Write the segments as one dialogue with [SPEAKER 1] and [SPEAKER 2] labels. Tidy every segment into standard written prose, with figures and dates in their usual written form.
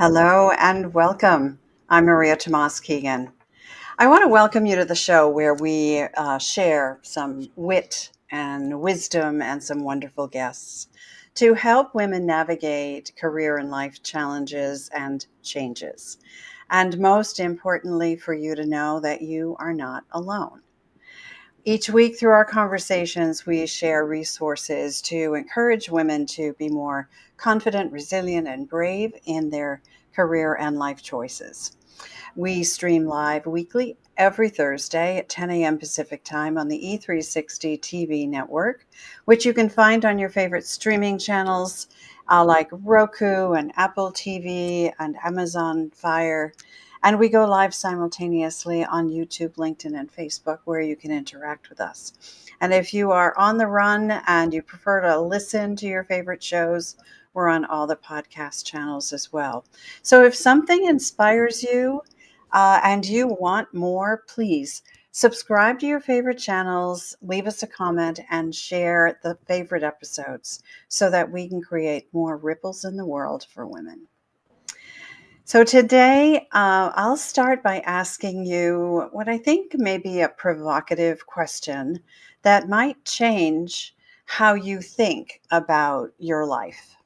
[SPEAKER 1] Hello and welcome. I'm Maria Tomás-Keegan. I want to welcome you to the show where we share some wit and wisdom and some wonderful guests to help women navigate career and life challenges and changes. And most importantly, for you to know that you are not alone. Each week through our conversations, we share resources to encourage women to be more confident, resilient, and brave in their career and life choices. We stream live weekly every Thursday at 10 a.m. Pacific Time on the E360 TV network, which you can find on your favorite streaming channels like Roku and Apple TV and Amazon Fire. And we go live simultaneously on YouTube, LinkedIn, and Facebook, where you can interact with us. And if you are on the run and you prefer to listen to your favorite shows, we're on all the podcast channels as well. So if something inspires you and you want more, please subscribe to your favorite channels, leave us a comment, and share the favorite episodes so that we can create more ripples in the world for women. So today, I'll start by asking you what I think may be a provocative question that might change how you think about your life.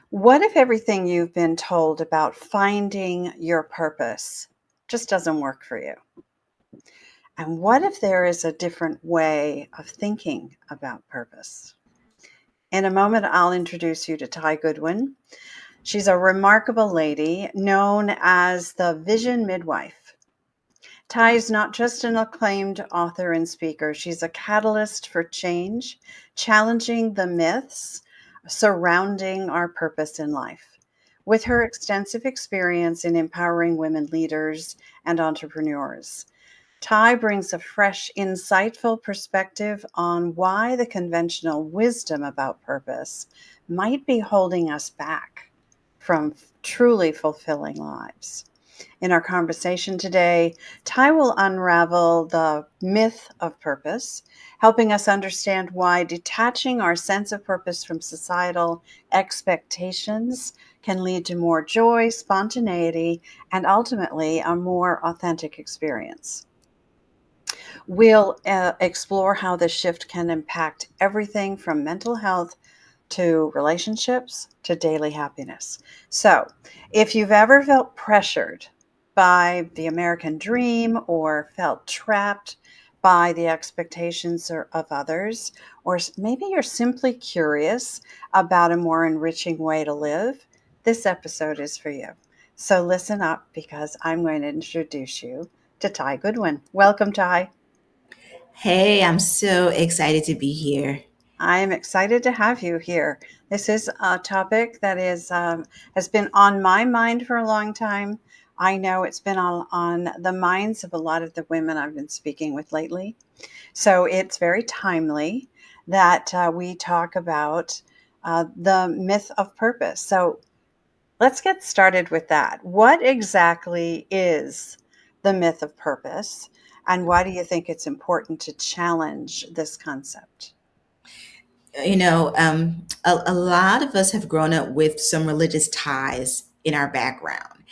[SPEAKER 1] What if everything you've been told about finding your purpose just doesn't work for you? And what if there is a different way of thinking about purpose? In a moment, I'll introduce you to Tai Goodwin. She's a remarkable lady known as the Vision Midwife. Tai is not just an acclaimed author and speaker. She's a catalyst for change, challenging the myths surrounding our purpose in life. With her extensive experience in empowering women leaders and entrepreneurs, Tai brings a fresh, insightful perspective on why the conventional wisdom about purpose might be holding us back from truly fulfilling lives. In our conversation today, Tai will unravel the myth of purpose, helping us understand why detaching our sense of purpose from societal expectations can lead to more joy, spontaneity, and ultimately a more authentic experience. We'll explore how this shift can impact everything from mental health to relationships to daily happiness. So, if you've ever felt pressured by the American dream or felt trapped by the expectations of others, or maybe you're simply curious about a more enriching way to live, this episode is for you. So, listen up because I'm going to introduce you to Tai Goodwin. Welcome, Tai.
[SPEAKER 2] Hey, I'm so excited to be here.
[SPEAKER 1] I am excited to have you here. This is a topic that has been on my mind for a long time. I know it's been on the minds of a lot of the women I've been speaking with lately. So it's very timely that we talk about the myth of purpose. So let's get started with that. What exactly is the myth of purpose, and why do you think it's important to challenge this concept?
[SPEAKER 2] A lot of us have grown up with some religious ties in our background.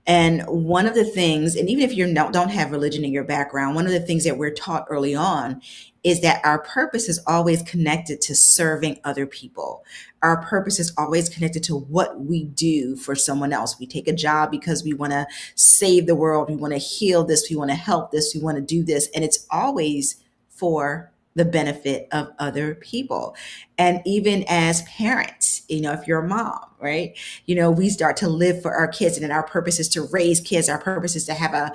[SPEAKER 2] And one of the things, and even if you don't have religion in your background, one of the things that we're taught early on is that our purpose is always connected to serving other people. Our purpose is always connected to what we do for someone else. We take a job because we want to save the world. We want to heal this. We want to help this. We want to do this. And it's always for the benefit of other people. And even as parents, if you're a mom, right? We start to live for our kids, and then our purpose is to raise kids. Our purpose is to have a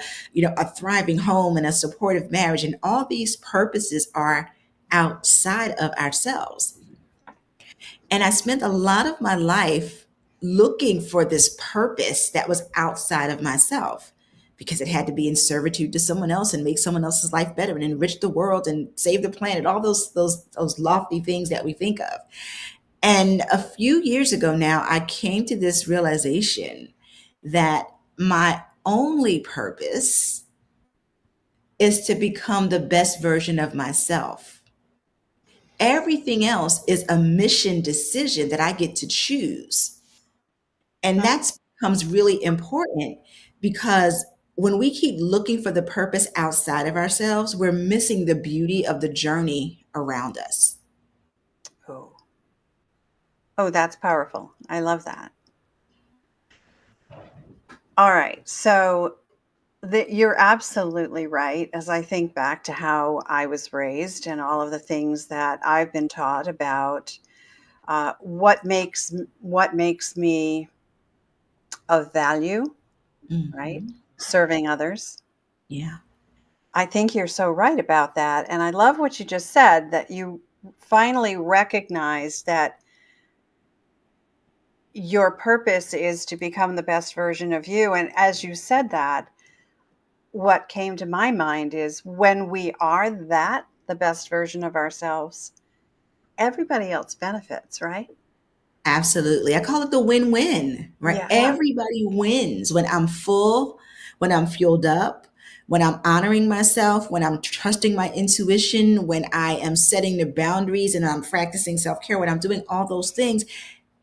[SPEAKER 2] thriving home and a supportive marriage. And all these purposes are outside of ourselves. And I spent a lot of my life looking for this purpose that was outside of myself because it had to be in servitude to someone else and make someone else's life better and enrich the world and save the planet, all those lofty things that we think of. And a few years ago now, I came to this realization that my only purpose is to become the best version of myself. Everything else is a mission decision that I get to choose. And
[SPEAKER 1] Mm.
[SPEAKER 2] that becomes really important because when we keep looking for the purpose outside of ourselves, we're missing the beauty of the journey around us.
[SPEAKER 1] Oh, oh, that's powerful. I love that. All right. So you're absolutely right. As I think back to how I was raised and all of the things that I've been taught about what makes me of value, right?
[SPEAKER 2] Hmm.
[SPEAKER 1] Serving others.
[SPEAKER 2] Yeah,
[SPEAKER 1] I think you're so right about that. And I love what you just said, that you finally recognized that your purpose is to become the best version of you. And as you said that, what came to my mind is when we are the best version of ourselves, everybody else benefits, right?
[SPEAKER 2] absolutely. I call it the win-win, right?
[SPEAKER 1] Yeah.
[SPEAKER 2] Everybody wins when I'm full, when I'm fueled up, when I'm honoring myself, when I'm trusting my intuition, when I am setting the boundaries and I'm practicing self-care, when I'm doing all those things.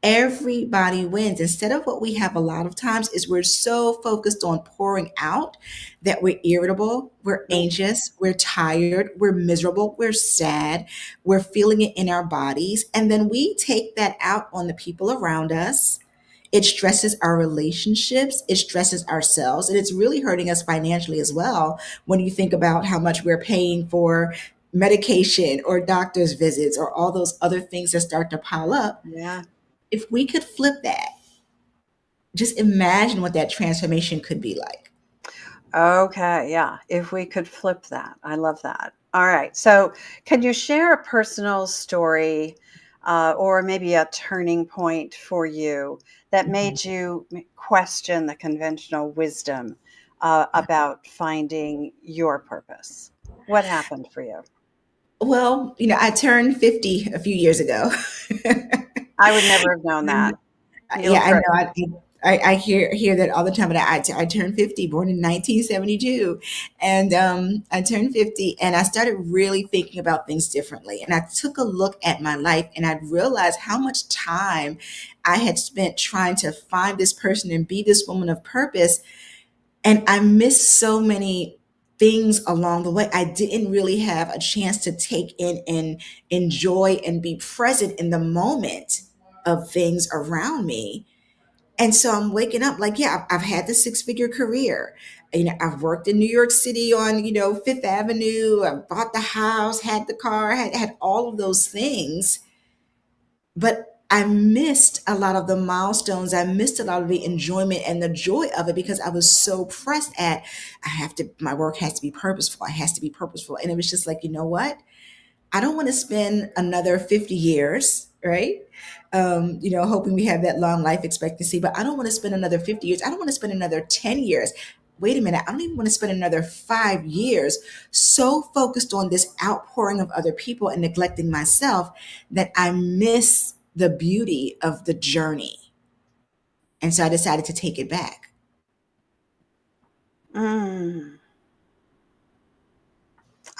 [SPEAKER 2] Everybody wins. Instead of what we have a lot of times is we're so focused on pouring out that we're irritable, we're
[SPEAKER 1] Mm.
[SPEAKER 2] anxious, we're tired, we're miserable, we're sad, we're feeling it in our bodies. And then we take that out on the people around us. It stresses our relationships, it stresses ourselves, and it's really hurting us financially as well when you think about how much we're paying for medication or doctor's visits or all those other things that start to pile up.
[SPEAKER 1] Yeah.
[SPEAKER 2] If we could flip that, just imagine what that transformation could be like.
[SPEAKER 1] Okay, yeah. If we could flip that. I love that. All right. So, can you share a personal story or maybe a turning point for you that
[SPEAKER 2] Mhm.
[SPEAKER 1] made you question the conventional wisdom
[SPEAKER 2] Yeah.
[SPEAKER 1] about finding your purpose? What happened for you?
[SPEAKER 2] Well, I turned 50 a few years ago.
[SPEAKER 1] I would never have known that.
[SPEAKER 2] And,
[SPEAKER 1] You
[SPEAKER 2] yeah,
[SPEAKER 1] look
[SPEAKER 2] I know.
[SPEAKER 1] great.
[SPEAKER 2] I hear that all the time. But I turned 50, born in 1972, and I turned 50, and I started really thinking about things differently. And I took a look at my life, and I realized how much time I had spent trying to find this person and be this woman of purpose. And I missed so many things along the way. I didn't really have a chance to take in and enjoy and be present in the moment of things around me. And so I'm waking up like, yeah, I've had the six-figure career. I've worked in New York City on, Fifth Avenue. I bought the house, had the car, had all of those things. But I missed a lot of the milestones. I missed a lot of the enjoyment and the joy of it because I was so pressed at my work has to be purposeful. It has to be purposeful. And it was just like, you know what? I don't want to spend another 50 years, right? Hoping we have that long life expectancy, but I don't want to spend another 50 years. I don't want to spend another 10 years. Wait a minute. I don't even want to spend another 5 years so focused on this outpouring of other people and neglecting myself that I miss the beauty of the journey. And so I decided to take it back.
[SPEAKER 1] Mm,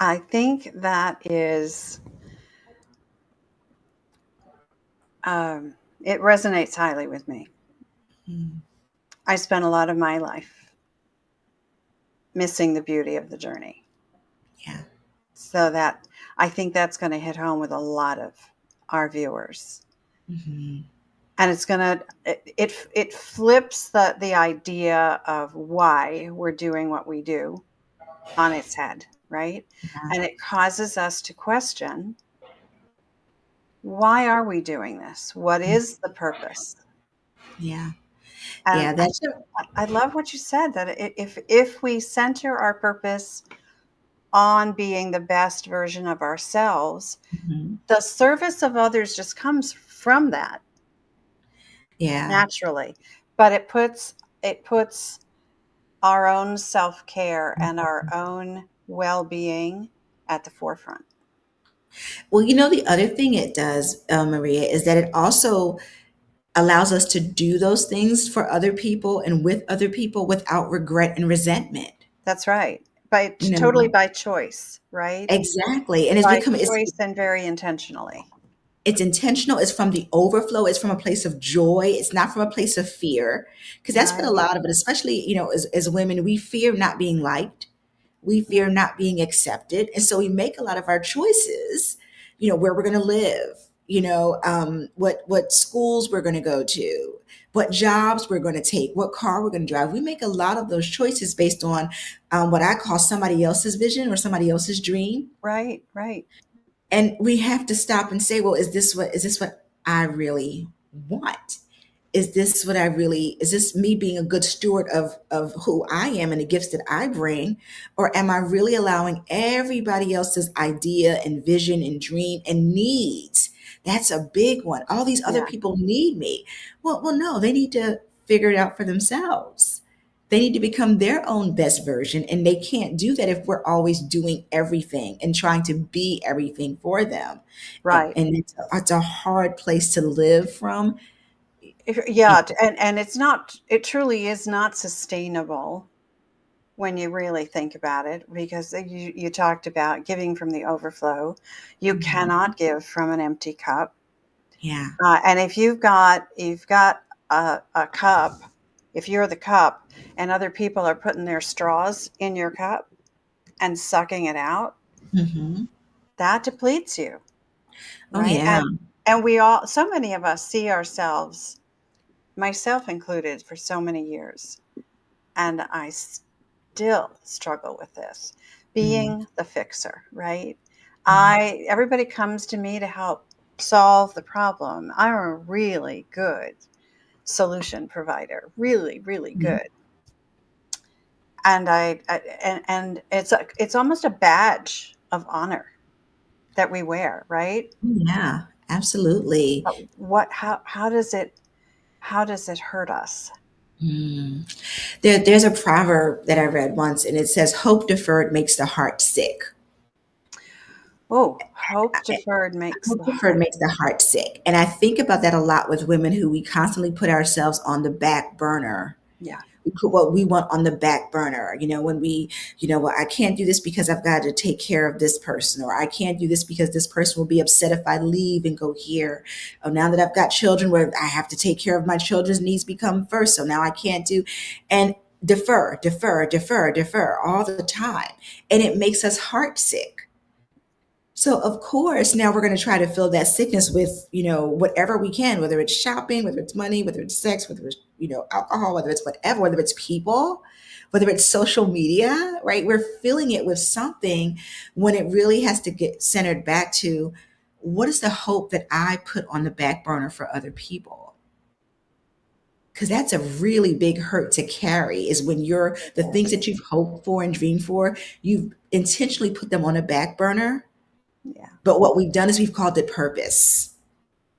[SPEAKER 1] I think that is, it resonates highly with me.
[SPEAKER 2] Mm,
[SPEAKER 1] I spent a lot of my life missing the beauty of the journey.
[SPEAKER 2] yeah.
[SPEAKER 1] So that I think that's going to hit home with a lot of our viewers.
[SPEAKER 2] Hmm.
[SPEAKER 1] And it's going to it flips the idea of why we're doing what we do on its head, right? And it causes us to question, why are we doing this? What is the purpose?
[SPEAKER 2] Yeah.
[SPEAKER 1] And
[SPEAKER 2] Yeah. That's.
[SPEAKER 1] I love what you said, that if we center our purpose on being the best version of ourselves,
[SPEAKER 2] Mhm.
[SPEAKER 1] the service of others just comes from that
[SPEAKER 2] Yeah.
[SPEAKER 1] naturally. But it puts our own self-care and our own well-being at the forefront.
[SPEAKER 2] Well, the other thing it does, Maria, is that it also allows us to do those things for other people and with other people without regret and resentment.
[SPEAKER 1] That's right. By
[SPEAKER 2] You
[SPEAKER 1] totally
[SPEAKER 2] know,
[SPEAKER 1] by choice, right?
[SPEAKER 2] exactly. And
[SPEAKER 1] By
[SPEAKER 2] it's
[SPEAKER 1] choice and very intentionally.
[SPEAKER 2] It's intentional. It's from the overflow. It's from a place of joy. It's not from a place of fear. Because that's what a
[SPEAKER 1] Right.
[SPEAKER 2] lot of it, especially, as women, we fear not being liked. We fear not being accepted. And so we make a lot of our choices, where we're going to live, what schools we're going to go to, what jobs we're going to take, what car we're going to drive. We make a lot of those choices based on what I call somebody else's vision or somebody else's dream.
[SPEAKER 1] Right. Right.
[SPEAKER 2] And we have to stop and say, well, is this what I really want? Is this me being a good steward of who I am and the gifts that I bring? Or am I really allowing everybody else's idea and vision and dream and needs? That's a big one. All these other
[SPEAKER 1] Yeah.
[SPEAKER 2] people need me. Well, no, they need to figure it out for themselves. They need to become their own best version, and they can't do that if we're always doing everything and trying to be everything for them. And,
[SPEAKER 1] Right.
[SPEAKER 2] and it's a hard place to live from.
[SPEAKER 1] Yeah, and it truly is not sustainable when you really think about it, because you talked about giving from the overflow. You
[SPEAKER 2] Mhm.
[SPEAKER 1] cannot give from an empty cup.
[SPEAKER 2] Yeah.
[SPEAKER 1] And if you've got a cup, if you're the cup and other people are putting their straws in your cup and sucking it out,
[SPEAKER 2] Hmm.
[SPEAKER 1] that depletes you,
[SPEAKER 2] Oh,
[SPEAKER 1] right?
[SPEAKER 2] yeah.
[SPEAKER 1] And we all, so many of us see ourselves, myself included, for so many years, and I still struggle with this,
[SPEAKER 2] Mm.
[SPEAKER 1] being the fixer, right?
[SPEAKER 2] Mm.
[SPEAKER 1] Everybody comes to me to help solve the problem. I'm a really good solution provider, really, really
[SPEAKER 2] Mm.
[SPEAKER 1] good. And and it's almost a badge of honor that we wear, right?
[SPEAKER 2] Yeah, absolutely.
[SPEAKER 1] But how does it hurt us?
[SPEAKER 2] Mm. There's a proverb that I read once, and it says, "Hope deferred makes the heart sick."
[SPEAKER 1] Oh, hope deferred makes
[SPEAKER 2] Hope
[SPEAKER 1] the
[SPEAKER 2] deferred
[SPEAKER 1] heart.
[SPEAKER 2] makes the heart sick. And I think about that a lot with women who we constantly put ourselves on the back burner.
[SPEAKER 1] Yeah.
[SPEAKER 2] We put what we want on the back burner. When well, I can't do this because I've got to take care of this person, or I can't do this because this person will be upset if I leave and go here. Oh, now that I've got children, where I have to take care of my children's needs become first. So now I can't do, and defer, defer, defer, defer all the time. And it makes us heart sick. So of course, now we're going to try to fill that sickness with, whatever we can, whether it's shopping, whether it's money, whether it's sex, whether it's, alcohol, whether it's whatever, whether it's people, whether it's social media, right? We're filling it with something when it really has to get centered back to, what is the hope that I put on the back burner for other people? Because that's a really big hurt to carry, is when the things
[SPEAKER 1] Yes.
[SPEAKER 2] that you've hoped for and dreamed for, you've intentionally put them on a back burner.
[SPEAKER 1] Yeah.
[SPEAKER 2] But what we've done is we've called it purpose,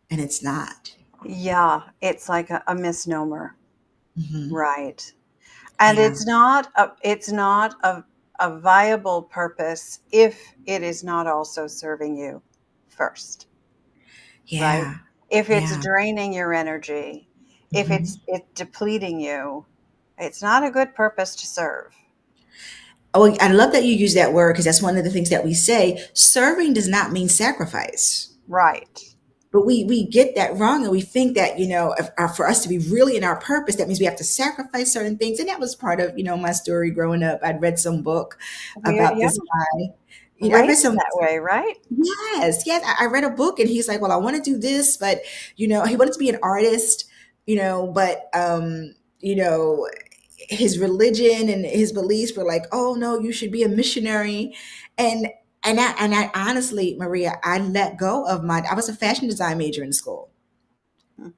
[SPEAKER 2] and it's not.
[SPEAKER 1] Yeah, it's like a misnomer,
[SPEAKER 2] Hmm.
[SPEAKER 1] right? And
[SPEAKER 2] Yeah.
[SPEAKER 1] it's not a viable purpose if it is not also serving you first, right?
[SPEAKER 2] Yeah.
[SPEAKER 1] If it's
[SPEAKER 2] Yeah.
[SPEAKER 1] draining your energy, if
[SPEAKER 2] Hmm.
[SPEAKER 1] it's depleting you, it's not a good purpose to serve.
[SPEAKER 2] Oh, I love that you use that word, because that's one of the things that we say. Serving does not mean sacrifice.
[SPEAKER 1] Right.
[SPEAKER 2] But we get that wrong, and we think that, for us to be really in our purpose, that means we have to sacrifice certain things. And that was part of, my story growing up. I'd read some book about
[SPEAKER 1] Yeah,
[SPEAKER 2] this guy. I read
[SPEAKER 1] raised
[SPEAKER 2] some.
[SPEAKER 1] that way, right?
[SPEAKER 2] Yes, yes. I read a book, and he's like, "Well, I want to do this, but he wanted to be an artist, but his religion and his beliefs were like, oh no, you should be a missionary." And I honestly, Maria, I let go of I was a fashion design major in school.
[SPEAKER 1] Mm.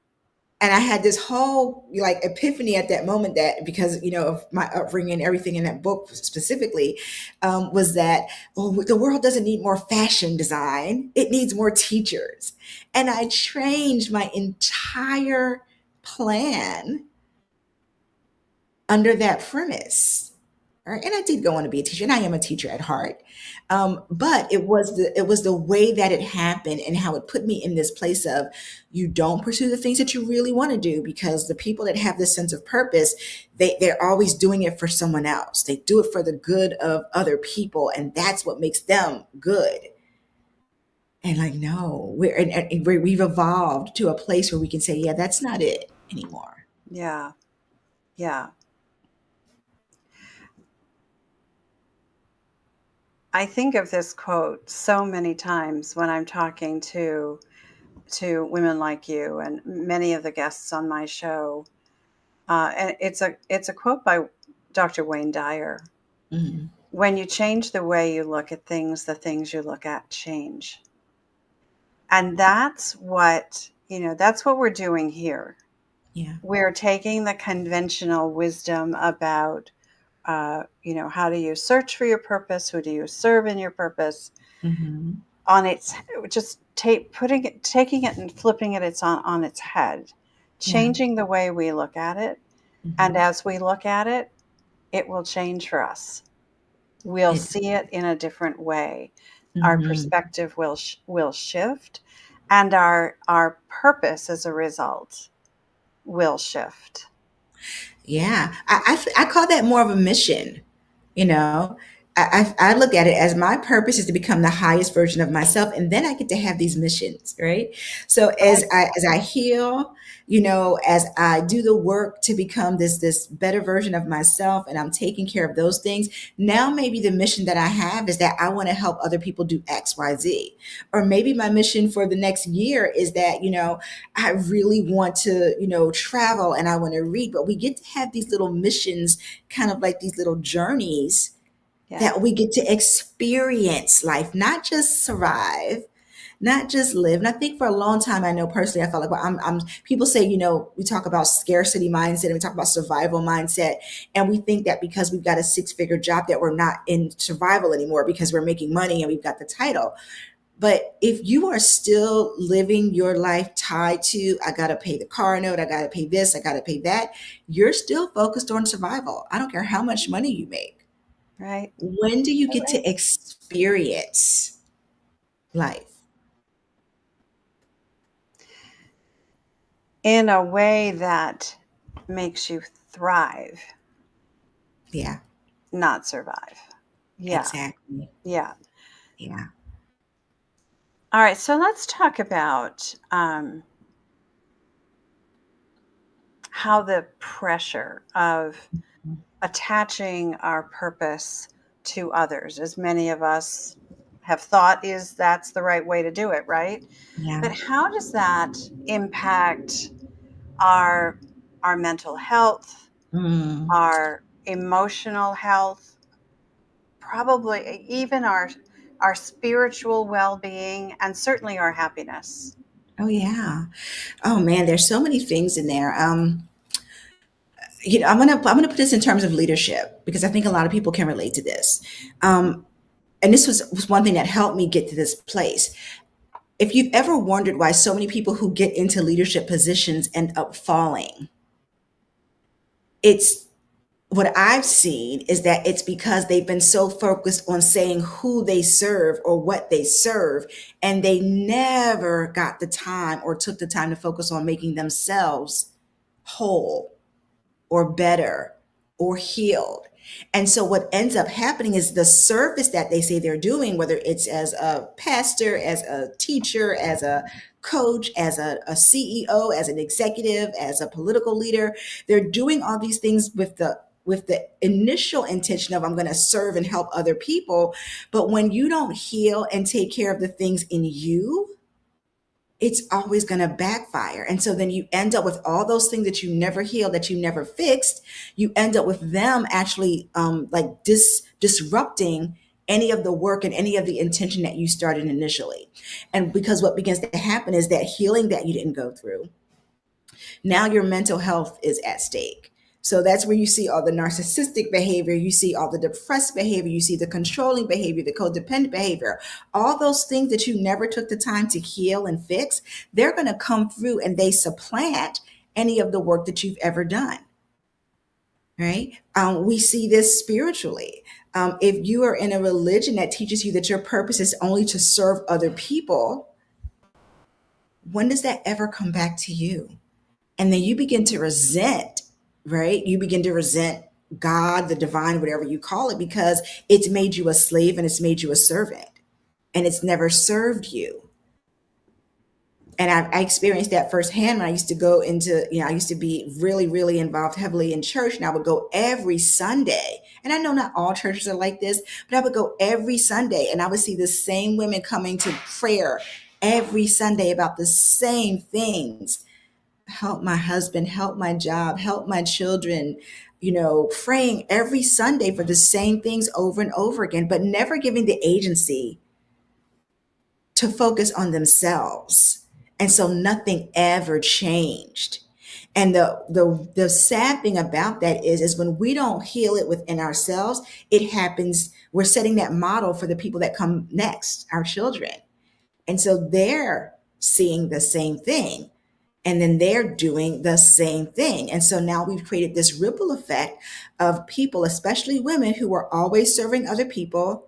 [SPEAKER 2] And I had this whole like epiphany at that moment, that because of my upbringing and everything in that book specifically, was that, oh, the world doesn't need more fashion design, it needs more teachers. And I changed my entire plan under that premise. Right? And I did go on to be a teacher, and I am a teacher at heart. But it was the way that it happened, and how it put me in this place of, you don't pursue the things that you really want to do, because the people that have this sense of purpose, they're always doing it for someone else. They do it for the good of other people, and that's what makes them good. And like, no, we've evolved to a place where we can say, yeah, that's not it anymore.
[SPEAKER 1] Yeah. Yeah. I think of this quote so many times when I'm talking to women like you and many of the guests on my show. And it's a quote by Dr. Wayne Dyer.
[SPEAKER 2] Hmm.
[SPEAKER 1] When you change the way you look at things, the things you look at change. And that's what we're doing here.
[SPEAKER 2] Yeah.
[SPEAKER 1] We're taking the conventional wisdom about, how do you search for your purpose? Who do you serve in your purpose?
[SPEAKER 2] Hmm.
[SPEAKER 1] On its just taking it and flipping it's on its head,
[SPEAKER 2] Yeah.
[SPEAKER 1] changing the way we look at it. And
[SPEAKER 2] Hmm.
[SPEAKER 1] as we look at it, it will change for us. We'll
[SPEAKER 2] It.
[SPEAKER 1] see it in a different way. Our
[SPEAKER 2] Hmm.
[SPEAKER 1] perspective will shift, and our purpose as a result will shift.
[SPEAKER 2] Yeah. I call that more of a mission. You know, I look at it as my purpose is to become the highest version of myself, and then I get to have these missions, right? So
[SPEAKER 1] Right.
[SPEAKER 2] as I heal, as I do the work to become this better version of myself, and I'm taking care of those things. Now maybe the mission that I have is that I want to help other people do X, Y, Z, or maybe my mission for the next year is that I really want to travel and I want to read. But we get to have these little missions, kind of like these little journeys
[SPEAKER 1] Yeah.
[SPEAKER 2] that we get to experience life, not just survive, not just live. And I think for a long time, I know personally, I felt like, well, people say, we talk about scarcity mindset and we talk about survival mindset. And we think that because we've got a six-figure job that we're not in survival anymore because we're making money and we've got the title. But if you are still living your life tied to, I got to pay the car note, I got to pay this, I got to pay that, you're still focused on survival. I don't care how much money you make.
[SPEAKER 1] Right.
[SPEAKER 2] When do you get
[SPEAKER 1] Right.
[SPEAKER 2] to experience life?
[SPEAKER 1] In a way that makes you thrive,
[SPEAKER 2] Yeah,
[SPEAKER 1] not survive. Yeah.
[SPEAKER 2] exactly.
[SPEAKER 1] Yeah.
[SPEAKER 2] Yeah.
[SPEAKER 1] All right. So let's talk about how the pressure of attaching our purpose to others, as many of us have thought is that's the right way to do it, right?
[SPEAKER 2] Yeah.
[SPEAKER 1] But how does that impact our our mental health,
[SPEAKER 2] Mm.
[SPEAKER 1] our emotional health, probably even our spiritual well-being, and certainly our happiness?
[SPEAKER 2] Oh yeah. Oh man, there's so many things in there. I'm gonna put this in terms of leadership because I think a lot of people can relate to this. And this was one thing that helped me get to this place. If you've ever wondered why so many people who get into leadership positions end up falling, it's what I've seen is that it's because they've been so focused on saying who they serve or what they serve, and they never got the time or took the time to focus on making themselves whole or better or healed. And so what ends up happening is the service that they say they're doing, whether it's as a pastor, as a teacher, as a coach, as a CEO, as an executive, as a political leader, they're doing all these things with the initial intention of I'm going to serve and help other people. But when you don't heal and take care of the things in you, it's always going to backfire. And so then you end up with all those things that you never healed, that you never fixed. You end up with them actually like disrupting any of the work and any of the intention that you started initially. And because what begins to happen is that healing that you didn't go through, now your mental health is at stake. So that's where you see all the narcissistic behavior, you see all the depressed behavior, you see the controlling behavior, the codependent behavior, all those things that you never took the time to heal and fix, they're going to come through and they supplant any of the work that you've ever done, right? We see this spiritually. If you are in a religion that teaches you that your purpose is only to serve other people, when does that ever come back to you? And then you begin to resent, right? You begin to resent God, the divine, whatever you call it, because it's made you a slave and it's made you a servant and it's never served you. And I experienced that firsthand when I used to go into, I used to be really, really involved heavily in church, and I would go every Sunday. And I know not all churches are like this, but I would go every Sunday and I would see the same women coming to prayer every Sunday about the same things. Help my husband, help my job, help my children, praying every Sunday for the same things over and over again, but never giving the agency to focus on themselves. And so nothing ever changed. And the sad thing about that is when we don't heal it within ourselves, it happens. We're setting that model for the people that come next, our children. And so they're seeing the same thing. And then they're doing the same thing. And so now we've created this ripple effect of people, especially women, who are always serving other people,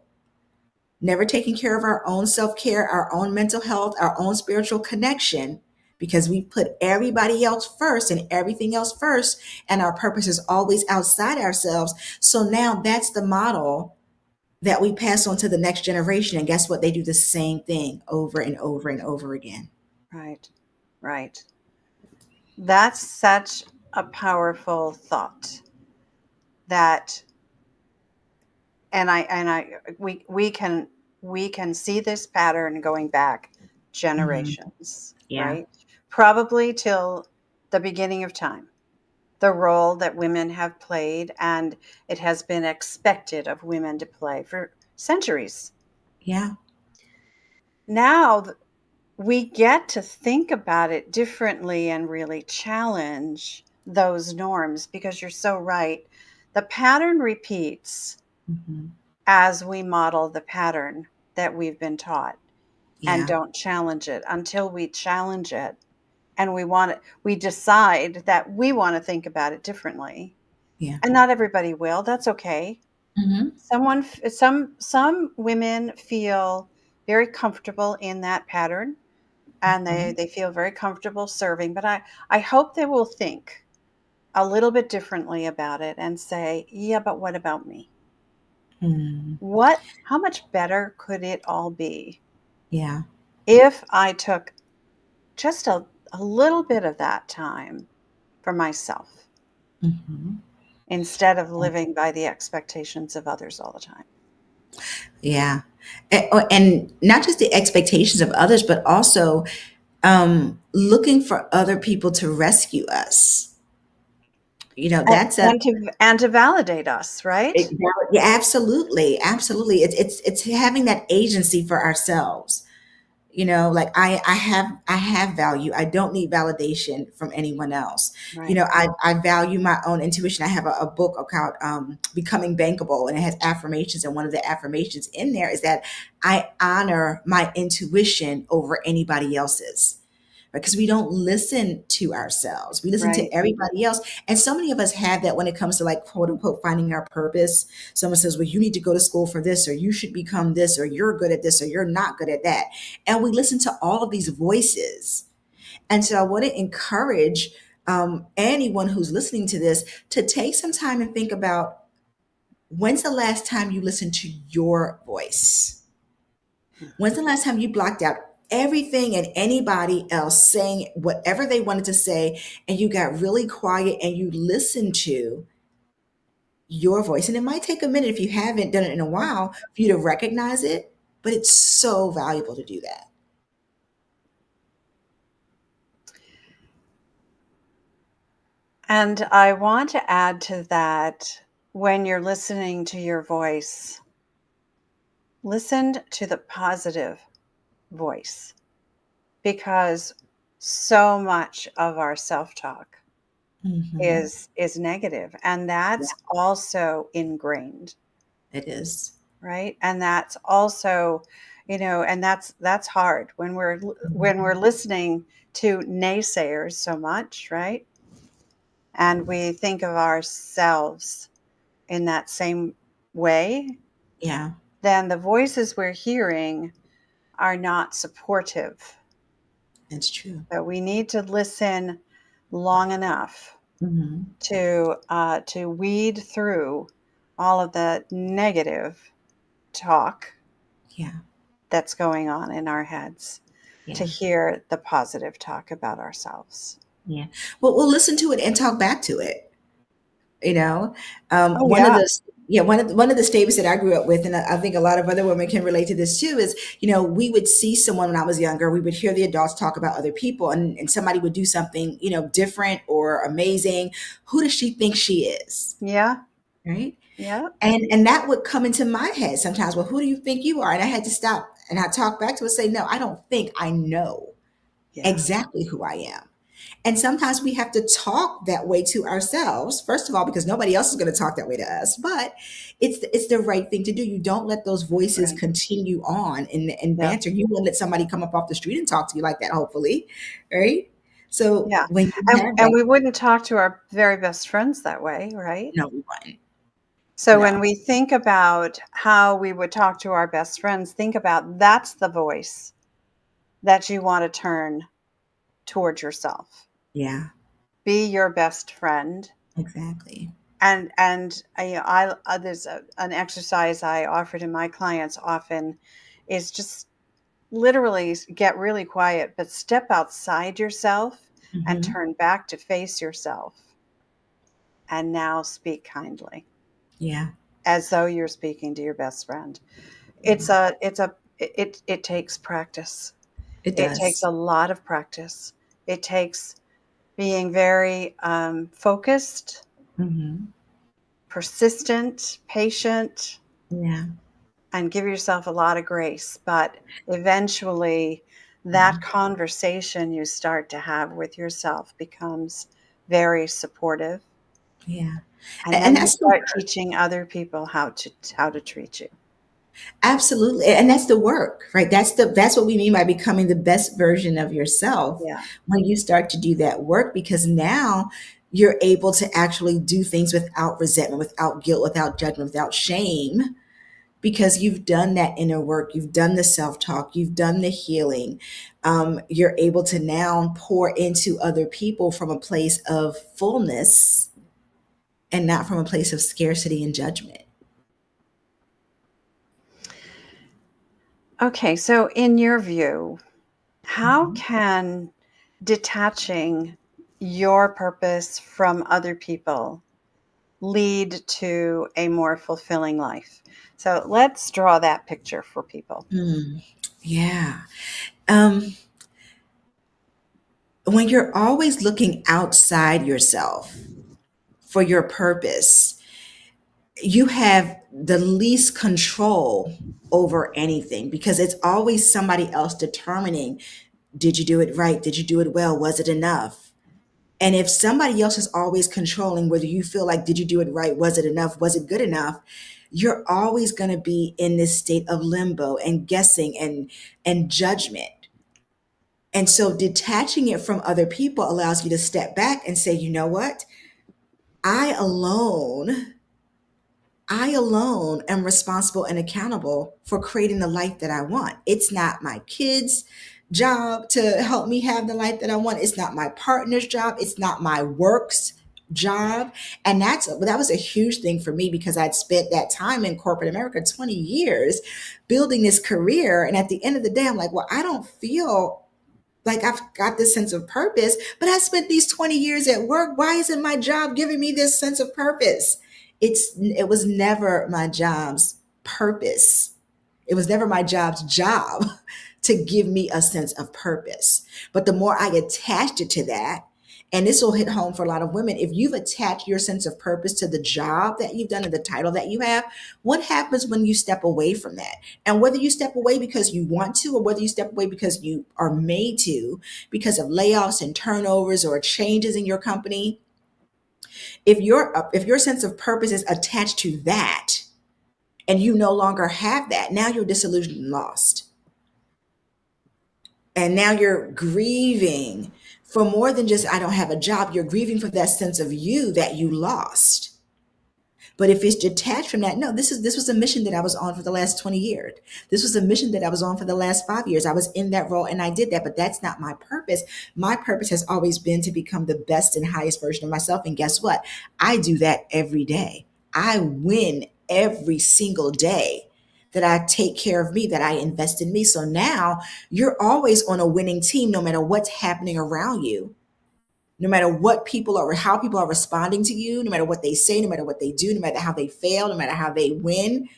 [SPEAKER 2] never taking care of our own self-care, our own mental health, our own spiritual connection, because we put everybody else first and everything else first, and our purpose is always outside ourselves. So now that's the model that we pass on to the next generation. And guess what? They do the same thing over and over and over again.
[SPEAKER 1] Right. Right. That's such a powerful thought that, we can see this pattern going back
[SPEAKER 2] Mhm.
[SPEAKER 1] generations,
[SPEAKER 2] Yeah.
[SPEAKER 1] right? Probably till the beginning of time. The role that women have played, and it has been expected of women to play for centuries.
[SPEAKER 2] Yeah.
[SPEAKER 1] Now we get to think about it differently and really challenge those norms, because you're so right. The pattern repeats
[SPEAKER 2] Mhm.
[SPEAKER 1] as we model the pattern that we've been taught and
[SPEAKER 2] Yeah.
[SPEAKER 1] don't challenge it. Until we challenge it and we decide that we want to think about it differently.
[SPEAKER 2] Yeah.
[SPEAKER 1] And not everybody will. That's okay.
[SPEAKER 2] Mhm.
[SPEAKER 1] Some women feel very comfortable in that pattern, and they
[SPEAKER 2] Mhm.
[SPEAKER 1] they feel very comfortable serving, but I hope they will think a little bit differently about it and say, yeah, but what about me?
[SPEAKER 2] Mhm.
[SPEAKER 1] How much better could it all be
[SPEAKER 2] Yeah.
[SPEAKER 1] if I took just a little bit of that time for myself
[SPEAKER 2] Mhm.
[SPEAKER 1] instead of living by the expectations of others all the time?
[SPEAKER 2] Yeah. And not just the expectations of others, but also looking for other people to rescue us. That's a
[SPEAKER 1] And to validate us, right?
[SPEAKER 2] yeah, absolutely, absolutely. It's having that agency for ourselves. Like I have value. I don't need validation from anyone else.
[SPEAKER 1] Right.
[SPEAKER 2] I value my own intuition. I have a book called Becoming Bankable, and it has affirmations, and one of the affirmations in there is that I honor my intuition over anybody else's, because we don't listen to ourselves. We listen to
[SPEAKER 1] Right.
[SPEAKER 2] everybody else. And so many of us have that when it comes to, like, quote unquote, finding our purpose. Someone says, well, you need to go to school for this, or you should become this, or you're good at this, or you're not good at that. And we listen to all of these voices. And so I want to encourage anyone who's listening to this to take some time and think about, when's the last time you listened to your voice? When's the last time you blocked out everything and anybody else saying whatever they wanted to say, and you got really quiet and you listened to your voice? And it might take a minute, if you haven't done it in a while, for you to recognize it, but it's so valuable to do that.
[SPEAKER 1] And I want to add to that, when you're listening to your voice, listen to the positive voice, because so much of our self-talk
[SPEAKER 2] Hmm.
[SPEAKER 1] is negative, and that's
[SPEAKER 2] Yeah,
[SPEAKER 1] also ingrained,
[SPEAKER 2] it is.
[SPEAKER 1] right? And that's also, and that's hard when we're
[SPEAKER 2] Mhm.
[SPEAKER 1] listening to naysayers so much, right? And we think of ourselves in that same way,
[SPEAKER 2] Yeah,
[SPEAKER 1] then the voices we're hearing are not supportive.
[SPEAKER 2] it's true.
[SPEAKER 1] So we need to listen long enough
[SPEAKER 2] Hmm.
[SPEAKER 1] to weed through all of the negative talk
[SPEAKER 2] Yeah.
[SPEAKER 1] that's going on in our heads. to
[SPEAKER 2] Yeah.
[SPEAKER 1] hear the positive talk about ourselves.
[SPEAKER 2] Yeah. Well, we'll listen to it and talk back to it. You know,
[SPEAKER 1] Oh,
[SPEAKER 2] one of
[SPEAKER 1] yeah.
[SPEAKER 2] the yeah one of the statements that I grew up with, and I think a lot of other women can relate to this too, is we would see someone when I was younger, we would hear the adults talk about other people, and somebody would do something different or amazing. Who does she think she is,
[SPEAKER 1] Yeah.
[SPEAKER 2] right?
[SPEAKER 1] Yeah.
[SPEAKER 2] And that would come into my head sometimes. Well, who do you think you are? And I had to stop and I talk back to it, say, no, I don't think, I know
[SPEAKER 1] Yeah.
[SPEAKER 2] exactly who I am. And sometimes we have to talk that way to ourselves, first of all, because nobody else is going to talk that way to us. But it's the right thing to do. You don't let those voices
[SPEAKER 1] Right.
[SPEAKER 2] continue on and
[SPEAKER 1] Yeah.
[SPEAKER 2] banter. You won't let somebody come up off the street and talk to you like that, hopefully. Right? So
[SPEAKER 1] Yeah.
[SPEAKER 2] when you
[SPEAKER 1] And
[SPEAKER 2] have
[SPEAKER 1] and
[SPEAKER 2] that,
[SPEAKER 1] we wouldn't talk to our very best friends that way, right?
[SPEAKER 2] no, we won't.
[SPEAKER 1] So when
[SPEAKER 2] No.
[SPEAKER 1] we think about how we would talk to our best friends, think about that's the voice that you want to turn towards yourself.
[SPEAKER 2] Yeah,
[SPEAKER 1] Be your best friend.
[SPEAKER 2] exactly.
[SPEAKER 1] And there's an exercise I offer to my clients often is just literally get really quiet, but step outside yourself and
[SPEAKER 2] Hmm.
[SPEAKER 1] turn back to face yourself. And now speak kindly,
[SPEAKER 2] Yeah.
[SPEAKER 1] as though you're speaking to your best friend.
[SPEAKER 2] Yeah.
[SPEAKER 1] It takes practice.
[SPEAKER 2] It
[SPEAKER 1] It takes
[SPEAKER 2] does.
[SPEAKER 1] a lot of practice. It takes being very focused,
[SPEAKER 2] Hmm.
[SPEAKER 1] persistent, patient,
[SPEAKER 2] Yeah.
[SPEAKER 1] and give yourself a lot of grace. But eventually, that
[SPEAKER 2] Mhm.
[SPEAKER 1] conversation you start to have with yourself becomes very supportive.
[SPEAKER 2] Yeah.
[SPEAKER 1] And
[SPEAKER 2] And
[SPEAKER 1] then you
[SPEAKER 2] that's the
[SPEAKER 1] start
[SPEAKER 2] work.
[SPEAKER 1] teaching other people how to treat you.
[SPEAKER 2] Absolutely. And that's the work, right? That's what we mean by becoming the best version of yourself
[SPEAKER 1] Yeah.
[SPEAKER 2] when you start to do that work, because now you're able to actually do things without resentment, without guilt, without judgment, without shame, because you've done that inner work, you've done the self-talk, you've done the healing. You're able to now pour into other people from a place of fullness and not from a place of scarcity and judgment.
[SPEAKER 1] Okay. So, in your view, how
[SPEAKER 2] Mhm.
[SPEAKER 1] can detaching your purpose from other people lead to a more fulfilling life? So let's draw that picture for people.
[SPEAKER 2] Mm, yeah. Um, when you're always looking outside yourself for your purpose, you have the least control over anything, because it's always somebody else determining, did you do it right? Did you do it well? Was it enough? And if somebody else is always controlling whether you feel like, did you do it right? Was it enough? Was it good enough? You're always going to be in this state of limbo and guessing and judgment. And so detaching it from other people allows you to step back and say, you know what? I alone, I alone am responsible and accountable for creating the life that I want. It's not my kids' job to help me have the life that I want. It's not my partner's job. It's not my work's job. And that was a huge thing for me, because I'd spent that time in corporate America, 20 years, building this career. And at the end of the day, I'm like, well, I don't feel like I've got this sense of purpose, but I spent these 20 years at work. Why isn't my job giving me this sense of purpose? It was never my job's purpose. It was never my job's job to give me a sense of purpose. But the more I attached it to that, and this will hit home for a lot of women, if you've attached your sense of purpose to the job that you've done and the title that you have, what happens when you step away from that? And whether you step away because you want to, or whether you step away because you are made to, because of layoffs and turnovers or changes in your company, if your sense of purpose is attached to that and you no longer have that, now you're disillusioned and lost. And now you're grieving for more than just, I don't have a job. You're grieving for that sense of you that you lost. But if it's detached from that, no, this was a mission that I was on for the last 20 years. This was a mission that I was on for the last 5 years. I was in that role and I did that, but that's not my purpose. My purpose has always been to become the best and highest version of myself. And guess what? I do that every day. I win every single day, that I take care of me, that I invest in me. So now you're always on a winning team, no matter what's happening around you, no matter what people are, how people are responding to you, no matter what they say, no matter what they do, no matter how they fail, no matter how they win,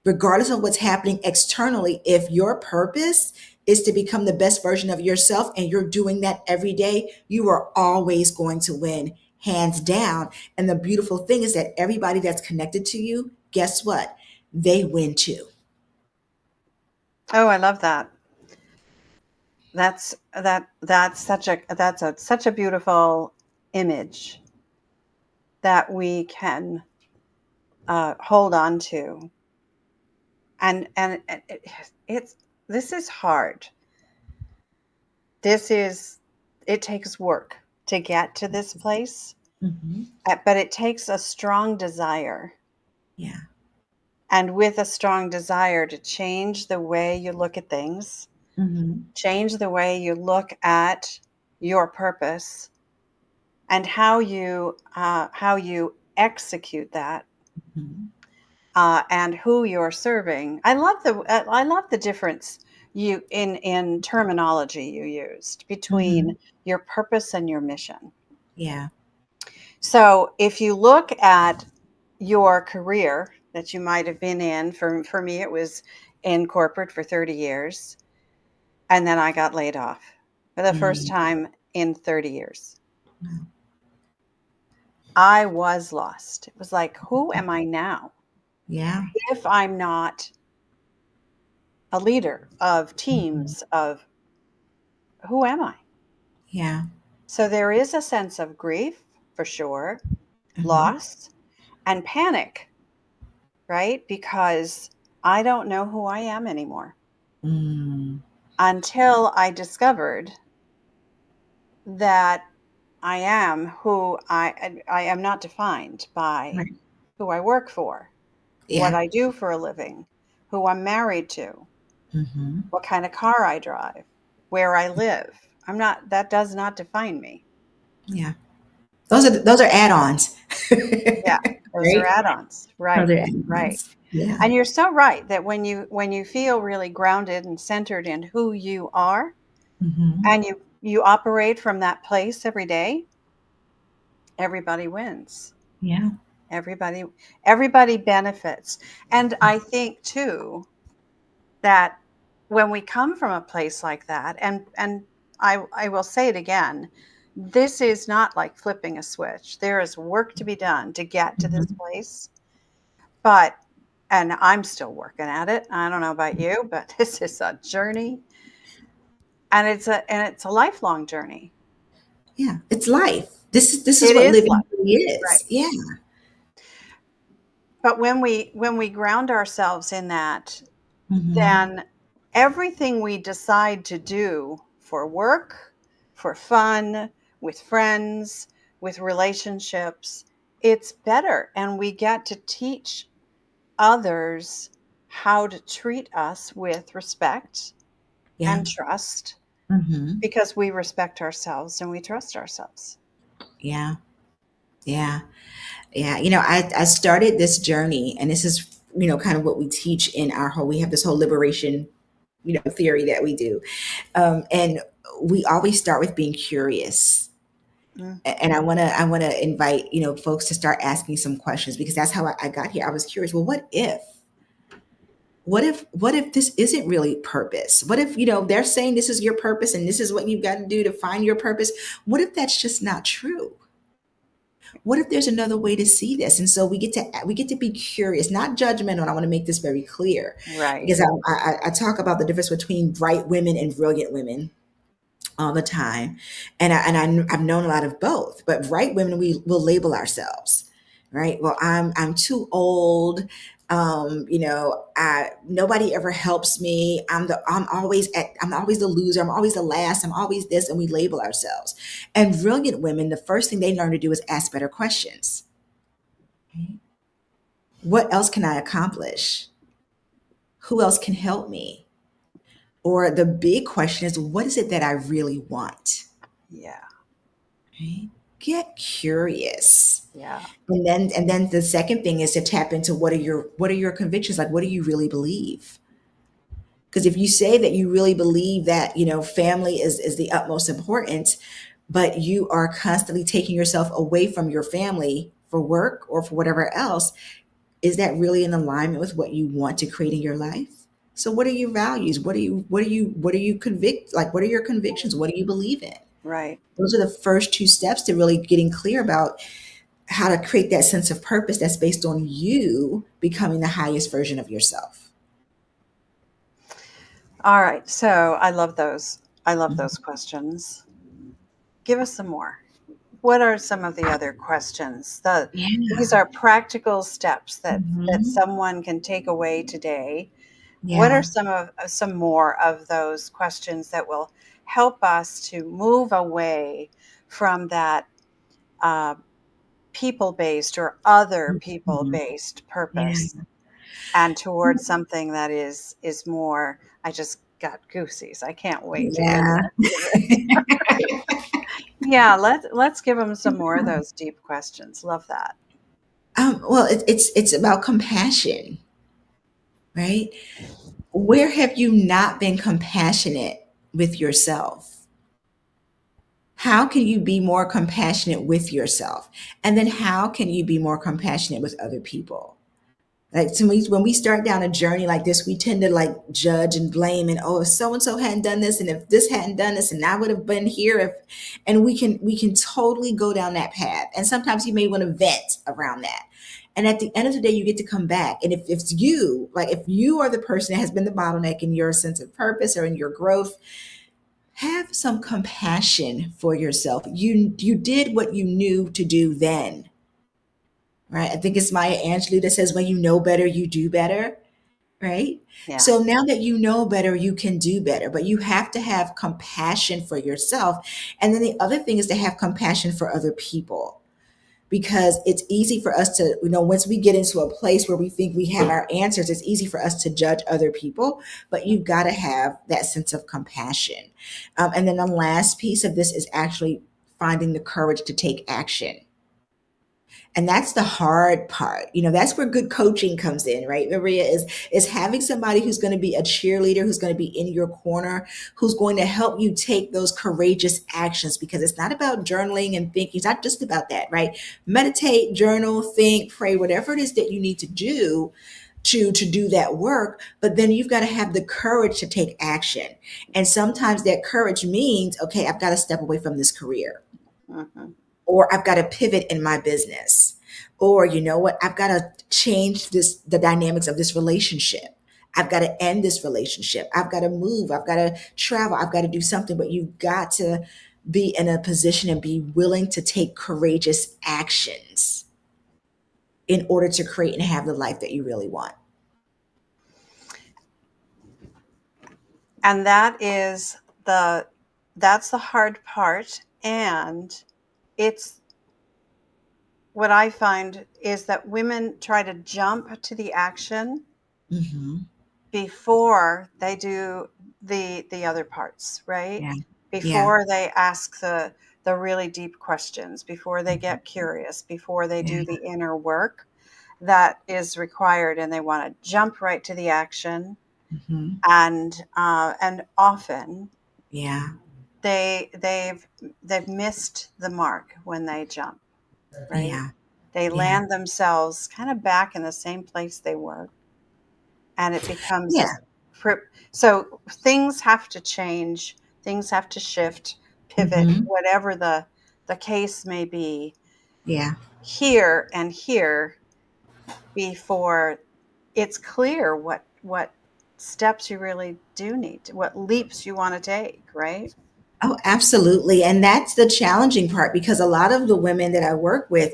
[SPEAKER 2] regardless of what's happening externally, if your purpose is to become the best version of yourself and you're doing that every day, you are always going to win, hands down. And the beautiful thing is that everybody that's connected to you, guess what? They win too.
[SPEAKER 1] Oh, I love that. That's such a beautiful image that we can hold on to, and it's this is hard. This is It takes work to get to this place,
[SPEAKER 2] Mm-hmm.
[SPEAKER 1] but it takes a strong desire,
[SPEAKER 2] Yeah.
[SPEAKER 1] and with a strong desire to change the way you look at things,
[SPEAKER 2] Mm-hmm.
[SPEAKER 1] change the way you look at your purpose, and how you execute that,
[SPEAKER 2] Mm-hmm.
[SPEAKER 1] and who you're serving. I love the difference you in terminology you used
[SPEAKER 2] Mm-hmm.
[SPEAKER 1] between your purpose and your mission.
[SPEAKER 2] Yeah.
[SPEAKER 1] So if you look at your career that you might have been in, for me it was in corporate for 30 years, and then I got laid off for the first
[SPEAKER 2] Mm-hmm.
[SPEAKER 1] time in 30 years. I was lost. It was like, who am I now
[SPEAKER 2] Yeah.
[SPEAKER 1] if I'm not a leader of
[SPEAKER 2] Mm-hmm.
[SPEAKER 1] teams of who am I?
[SPEAKER 2] Yeah.
[SPEAKER 1] So there is a sense of grief for sure,
[SPEAKER 2] Mm-hmm.
[SPEAKER 1] loss, and panic, right? Because I don't know who I am anymore
[SPEAKER 2] Mm.
[SPEAKER 1] until I discovered that I am not defined by
[SPEAKER 2] Right.
[SPEAKER 1] who I work for, what
[SPEAKER 2] Yeah.
[SPEAKER 1] I do for a living, who I'm married to,
[SPEAKER 2] Mm-hmm.
[SPEAKER 1] what kind of car I drive, where I live. That does not define me.
[SPEAKER 2] Yeah. Those are add-ons.
[SPEAKER 1] Yeah, those are
[SPEAKER 2] Right?
[SPEAKER 1] add-ons.
[SPEAKER 2] Those
[SPEAKER 1] Right,
[SPEAKER 2] are
[SPEAKER 1] right.
[SPEAKER 2] add-ons. Yeah.
[SPEAKER 1] And you're so right that when you feel really grounded and centered in who you are,
[SPEAKER 2] Mm-hmm.
[SPEAKER 1] and you operate from that place every day, everybody wins.
[SPEAKER 2] Yeah.
[SPEAKER 1] Everybody everybody benefits. And I think too that when we come from a place like that, and I will say it again, this is not like flipping a switch. There is work to be done to get to this
[SPEAKER 2] Mm-hmm.
[SPEAKER 1] place. But and I'm still working at it. I don't know about you, but this is a journey, and it's a lifelong journey.
[SPEAKER 2] Yeah. It's life. This is
[SPEAKER 1] It
[SPEAKER 2] what
[SPEAKER 1] is
[SPEAKER 2] living
[SPEAKER 1] life,
[SPEAKER 2] really
[SPEAKER 1] right?
[SPEAKER 2] is. Yeah.
[SPEAKER 1] But when we ground ourselves in that,
[SPEAKER 2] Mm-hmm.
[SPEAKER 1] then everything we decide to do for work, for fun, with friends, with relationships, it's better, and we get to teach others how to treat us with respect
[SPEAKER 2] Yeah.
[SPEAKER 1] and trust,
[SPEAKER 2] Mm-hmm.
[SPEAKER 1] because we respect ourselves and we trust ourselves.
[SPEAKER 2] Yeah. Yeah. Yeah. I started this journey, and this is, kind of what we teach in we have this whole liberation, theory that we do. And we always start with being curious.
[SPEAKER 1] Mm,
[SPEAKER 2] And I want to invite, folks to start asking some questions, because that's how I got here. I was curious. Well, what if this isn't really purpose? What if, they're saying this is your purpose and this is what you've got to do to find your purpose? What if that's just not true? What if there's another way to see this? And so we get to be curious, not judgmental. And I want to make this very clear,
[SPEAKER 1] right.
[SPEAKER 2] because I talk about the difference between bright women and brilliant women all the time, I've known a lot of both. But bright women, we will label ourselves, right? Well, I'm too old. Nobody ever helps me. I'm always the loser. I'm always the last. I'm always this, and we label ourselves. And brilliant women, the first thing they learn to do is ask better questions. Okay? What else can I accomplish? Who else can help me? Or the big question is, what is it that I really want?
[SPEAKER 1] Yeah.
[SPEAKER 2] Right? get curious.
[SPEAKER 1] Yeah.
[SPEAKER 2] And then the second thing is to tap into what are your convictions? Like, what do you really believe? Because if you say that you really believe that, family is the utmost importance, but you are constantly taking yourself away from your family for work or for whatever else, is that really in alignment with what you want to create in your life? So what are your values? What are you convict like what are your convictions? What do you believe in?
[SPEAKER 1] Right.
[SPEAKER 2] Those are the first two steps to really getting clear about how to create that sense of purpose that's based on you becoming the highest version of yourself.
[SPEAKER 1] All right. So I love those. I love
[SPEAKER 2] Mhm.
[SPEAKER 1] those questions. Give us some more. What are some of the other questions? These
[SPEAKER 2] Yeah.
[SPEAKER 1] are practical steps that
[SPEAKER 2] Mhm.
[SPEAKER 1] someone can take away today. What are
[SPEAKER 2] Yeah.
[SPEAKER 1] some more of those questions that will help us to move away from that uh, people-based or other
[SPEAKER 2] Mhm.
[SPEAKER 1] people-based
[SPEAKER 2] Yeah.
[SPEAKER 1] purpose and towards something that is more? I just got goosies. I can't wait to get
[SPEAKER 2] Yeah.
[SPEAKER 1] into this. Yeah, let's give them some more of those deep questions. Love that.
[SPEAKER 2] Well, it's about compassion, right? Where have you not been compassionate with yourself? How can you be more compassionate with yourself? And then how can you be more compassionate with other people? Like, to me, when we start down a journey like this, we tend to like judge and blame, and oh, if so and so hadn't done this, and if this hadn't done this, and I would have been here if, and we can totally go down that path. And sometimes you may want to vent around that. And at the end of the day, you get to come back. And if it's you, like if you are the person that has been the bottleneck in your sense of purpose or in your growth, have some compassion for yourself. You did what you knew to do then, right? I think it's Maya Angelou that says, when you know better, you do better, right?
[SPEAKER 1] Yeah.
[SPEAKER 2] So now that you know better, you can do better, but you have to have compassion for yourself. And then the other thing is to have compassion for other people, because it's easy for us to, once we get into a place where we think we have our answers, it's easy for us to judge other people, but you've got to have that sense of compassion. And then the last piece of this is actually finding the courage to take action. And that's the hard part. That's where good coaching comes in, right, Maria? Is having somebody who's going to be a cheerleader, who's going to be in your corner, who's going to help you take those courageous actions, because it's not about journaling and thinking. It's not just about that, right? Meditate, journal, think, pray, whatever it is that you need to do to do that work, but then you've got to have the courage to take action. And sometimes that courage means, okay, I've got to step away from this career,
[SPEAKER 1] Hmm.
[SPEAKER 2] or I've got to pivot in my business, or you know what, I've got to change the dynamics of this relationship. I've got to end this relationship. I've got to move. I've got to travel. I've got to do something. But you've got to be in a position and be willing to take courageous actions in order to create and have the life that you really want.
[SPEAKER 1] And the that's the hard part. And it's what I find is that women try to jump to the action
[SPEAKER 2] Hmm.
[SPEAKER 1] before they do the other parts, right?
[SPEAKER 2] Yeah. Yeah.
[SPEAKER 1] Before they ask the really deep questions, before they get curious, before they do
[SPEAKER 2] Yeah.
[SPEAKER 1] the inner work that is required, and they want to jump right to the action.
[SPEAKER 2] Hmm.
[SPEAKER 1] And often
[SPEAKER 2] Yeah.
[SPEAKER 1] they they've they've missed the mark when they jump, right?
[SPEAKER 2] Yeah.
[SPEAKER 1] They
[SPEAKER 2] Yeah.
[SPEAKER 1] land themselves kind of back in the same place they were, and it becomes
[SPEAKER 2] Yeah.
[SPEAKER 1] this. So things have to change, things have to shift, pivot,
[SPEAKER 2] Hmm.
[SPEAKER 1] whatever the case may be,
[SPEAKER 2] Yeah.
[SPEAKER 1] here and here, before it's clear what steps you really do need to, what leaps you want to take, right?
[SPEAKER 2] Oh, absolutely. And that's the challenging part, because a lot of the women that I work with,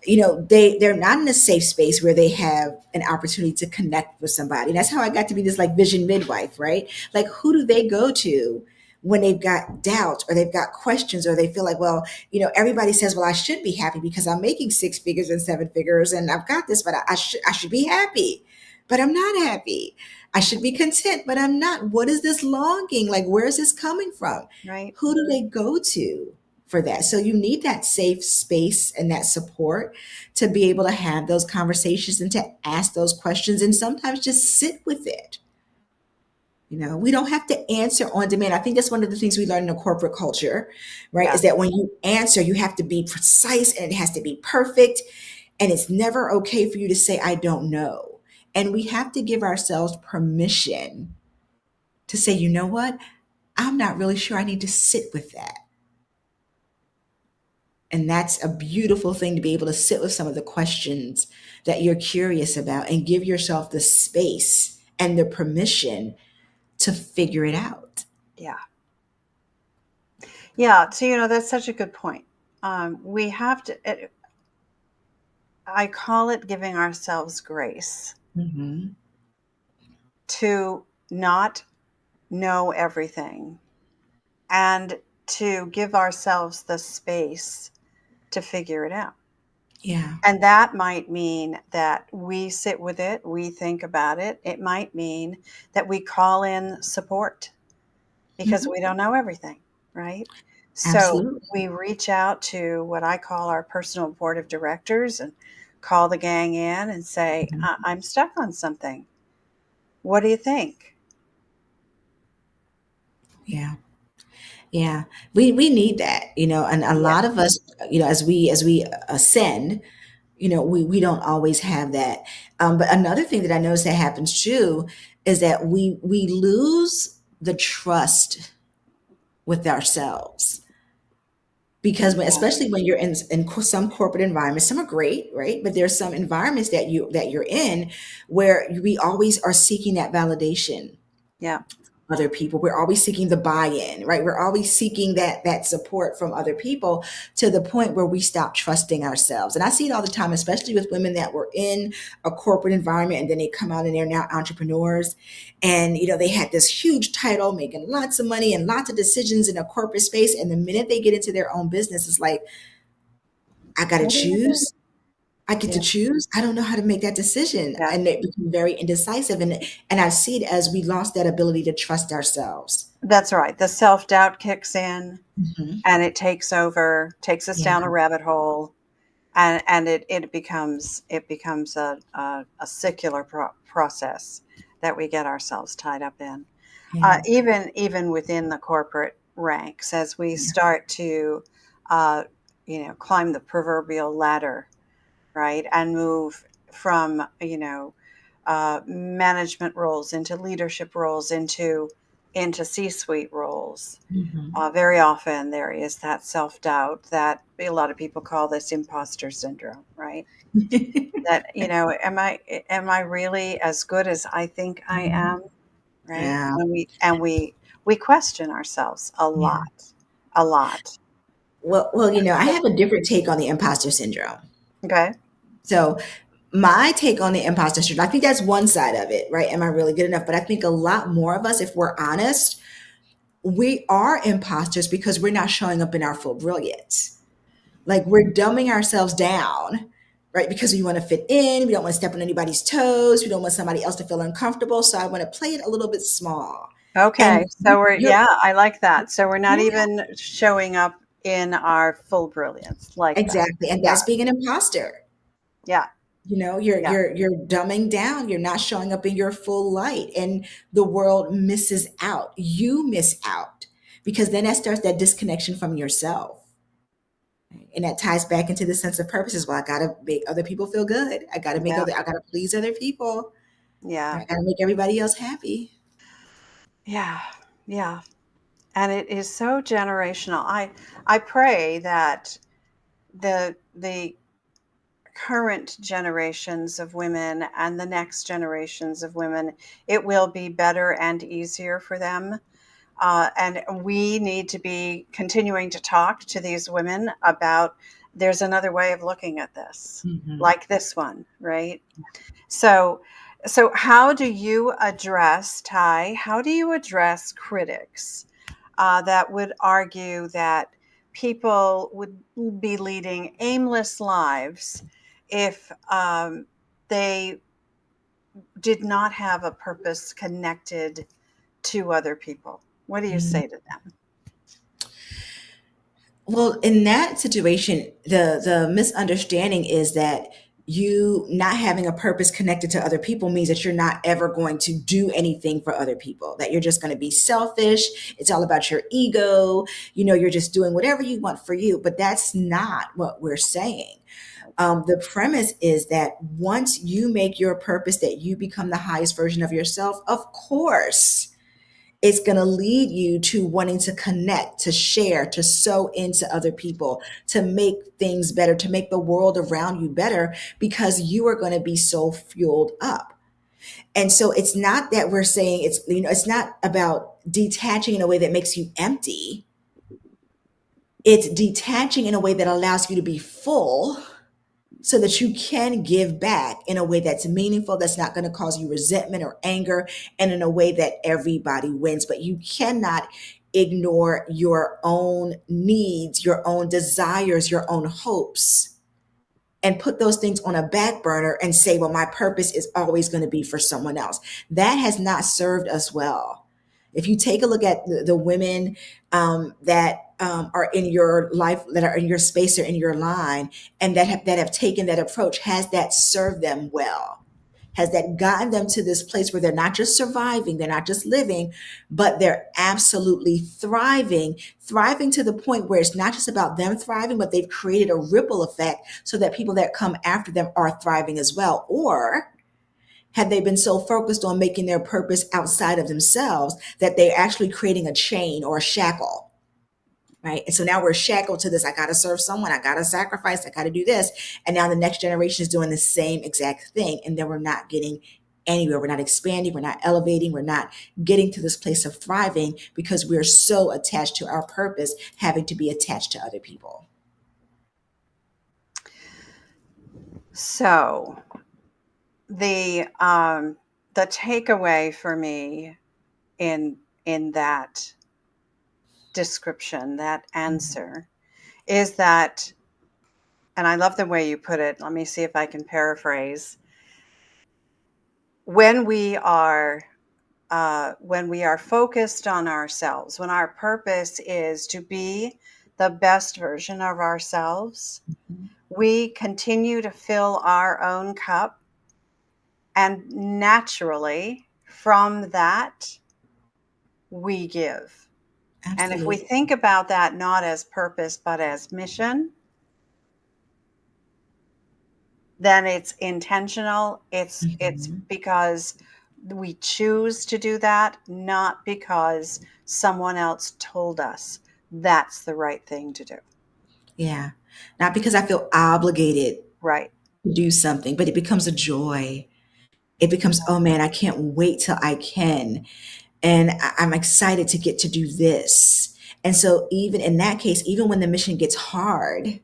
[SPEAKER 2] they're not in a safe space where they have an opportunity to connect with somebody. That's how I got to be this like vision midwife, right? Like, who do they go to when they've got doubts or they've got questions, or they feel like, well, everybody says, well, I should be happy because I'm making six figures and seven figures and I've got this, but I should be happy, but I'm not happy. I should be content, but I'm not. What is this longing? Like, where is this coming from?
[SPEAKER 1] Right.
[SPEAKER 2] Who do they go to? for that. So you need that safe space and that support to be able to have those conversations and to ask those questions and sometimes just sit with it. We don't have to answer on demand. I think that's one of the things we learn in a corporate culture, right?
[SPEAKER 1] Yeah.
[SPEAKER 2] Is that when you answer, you have to be precise and it has to be perfect. And it's never okay for you to say, I don't know. And we have to give ourselves permission to say, you know what? I'm not really sure. I need to sit with that. And that's a beautiful thing to be able to sit with some of the questions that you're curious about and give yourself the space and the permission to figure it out.
[SPEAKER 1] Yeah. Yeah. So, that's such a good point. We have to, I call it giving ourselves grace
[SPEAKER 2] Mm-hmm.
[SPEAKER 1] to not know everything and to give ourselves the space to figure it out.
[SPEAKER 2] Yeah.
[SPEAKER 1] And that might mean that we sit with it, we think about it. It might mean that we call in support because
[SPEAKER 2] Mm-hmm.
[SPEAKER 1] we don't know everything, right? So
[SPEAKER 2] Absolutely.
[SPEAKER 1] we reach out to what I call our personal board of directors and call the gang in and say,
[SPEAKER 2] Mhm.
[SPEAKER 1] I'm stuck on something. What do you think?
[SPEAKER 2] Yeah. Yeah. We need that, and a
[SPEAKER 1] Yeah.
[SPEAKER 2] lot of us, as we ascend, we don't always have that. But another thing that I notice that happens too is that we lose the trust with ourselves because
[SPEAKER 1] Yeah.
[SPEAKER 2] especially when you're in some corporate environments, some are great, right? But there's some environments that you're in where we always are seeking that validation.
[SPEAKER 1] Yeah.
[SPEAKER 2] Other people, we're always seeking the buy-in, right? We're always seeking that support from other people to the point where we stop trusting ourselves. And I see it all the time, especially with women that were in a corporate environment and then they come out and they're now entrepreneurs, and they had this huge title, making lots of money and lots of decisions in a corporate space, and the minute they get into their own business, it's like, I gotta
[SPEAKER 1] What do you do?
[SPEAKER 2] choose. I get to
[SPEAKER 1] Yeah.
[SPEAKER 2] choose. I don't know how to make that decision.
[SPEAKER 1] Yeah.
[SPEAKER 2] And they become very indecisive. And I see it as we lost that ability to trust ourselves.
[SPEAKER 1] That's right. The self doubt kicks in
[SPEAKER 2] Mhm.
[SPEAKER 1] and it takes over, takes us
[SPEAKER 2] Yeah,
[SPEAKER 1] down a rabbit hole, and it becomes a circular process that we get ourselves tied up in.
[SPEAKER 2] yeah,
[SPEAKER 1] Even within the corporate ranks, as we
[SPEAKER 2] yeah.
[SPEAKER 1] start to uh, climb the proverbial ladder, right, and move from management roles into leadership roles into C-suite roles.
[SPEAKER 2] Mhm.
[SPEAKER 1] Very often there is that self-doubt that a lot of people call this imposter syndrome, right? That, am I really as good as I think I
[SPEAKER 2] Mhm.
[SPEAKER 1] am, right?
[SPEAKER 2] Yeah,
[SPEAKER 1] And we question ourselves a
[SPEAKER 2] yeah.
[SPEAKER 1] lot, a lot.
[SPEAKER 2] Well, I have a different take on the imposter syndrome.
[SPEAKER 1] Okay.
[SPEAKER 2] So my take on the imposter syndrome, I think that's one side of it, right? Am I really good enough? But I think a lot more of us, if we're honest, we are imposters because we're not showing up in our full brilliance. Like we're dumbing ourselves down, right? Because we want to fit in. We don't want to step on anybody's toes. We don't want somebody else to feel uncomfortable. So I want to play it a little bit small.
[SPEAKER 1] Okay.
[SPEAKER 2] And
[SPEAKER 1] So
[SPEAKER 2] you're
[SPEAKER 1] I like that. So we're not
[SPEAKER 2] yeah,
[SPEAKER 1] even showing up in our full brilliance like that.
[SPEAKER 2] exactly. And
[SPEAKER 1] Yeah.
[SPEAKER 2] that's being an imposter.
[SPEAKER 1] Yeah.
[SPEAKER 2] You're
[SPEAKER 1] Yeah.
[SPEAKER 2] dumbing down. You're not showing up in your full light, and the world misses out. You miss out because then that starts that disconnection from yourself. And that ties back into the sense of purpose as well. I gotta make other people feel good.
[SPEAKER 1] Yeah.
[SPEAKER 2] I gotta please other people.
[SPEAKER 1] Yeah.
[SPEAKER 2] I gotta make everybody else happy.
[SPEAKER 1] Yeah. Yeah. And it is so generational. I pray that the current generations of women and the next generations of women, it will be better and easier for them. And we need to be continuing to talk to these women about there's another way of looking at this,
[SPEAKER 2] Mhm.
[SPEAKER 1] like this one, right? So, so how do you address, Ty? How do you address critics that would argue that people would be leading aimless lives if they did not have a purpose connected to other people? What do you
[SPEAKER 2] Mm.
[SPEAKER 1] say to them?
[SPEAKER 2] Well, in that situation, the misunderstanding is that you not having a purpose connected to other people means that you're not ever going to do anything for other people, that you're just going to be selfish. It's all about your ego. You're just doing whatever you want for you. But that's not what we're saying. The premise is that once you make your purpose that you become the highest version of yourself, of course it's going to lead you to wanting to connect, to share, to sow into other people, to make things better, to make the world around you better, because you are going to be so fueled up. And so it's not that we're saying it's not about detaching in a way that makes you empty. It's detaching in a way that allows you to be full so that you can give back in a way that's meaningful, that's not going to cause you resentment or anger, and in a way that everybody wins. But you cannot ignore your own needs, your own desires, your own hopes, and put those things on a back burner and say, well, my purpose is always going to be for someone else. That has not served us well. If you take a look at the women that are in your life, that are in your space or in your line, and that have taken that approach, has that served them well? Has that gotten them to this place where they're not just surviving, they're not just living, but they're absolutely thriving to the point where it's not just about them thriving, but they've created a ripple effect so that people that come after them are thriving as well? Or have they been so focused on making their purpose outside of themselves that they're actually creating a chain or a shackle? Right. And so now we're shackled to this. I got to serve someone. I got to sacrifice. I got to do this. And now the next generation is doing the same exact thing. And then we're not getting anywhere. We're not expanding. We're not elevating. We're not getting to this place of thriving because we're so attached to our purpose, having to be attached to other people.
[SPEAKER 1] So the takeaway for me in that description, that answer, is that, and I love the way you put it. Let me see if I can paraphrase. When we are focused on ourselves, when our purpose is to be the best version of ourselves, we continue to fill our own cup, and naturally from that we give. And if we
[SPEAKER 2] Absolutely.
[SPEAKER 1] think about that not as purpose but as mission, then it's intentional. It's
[SPEAKER 2] Mhm.
[SPEAKER 1] because we choose to do that, not because someone else told us that's the right thing to do.
[SPEAKER 2] Yeah. Not because I feel obligated
[SPEAKER 1] Right.
[SPEAKER 2] to do something, but it becomes a joy. It becomes, oh man, I can't wait till I can. And I'm excited to get to do this. And so even in that case, even when the mission gets hard,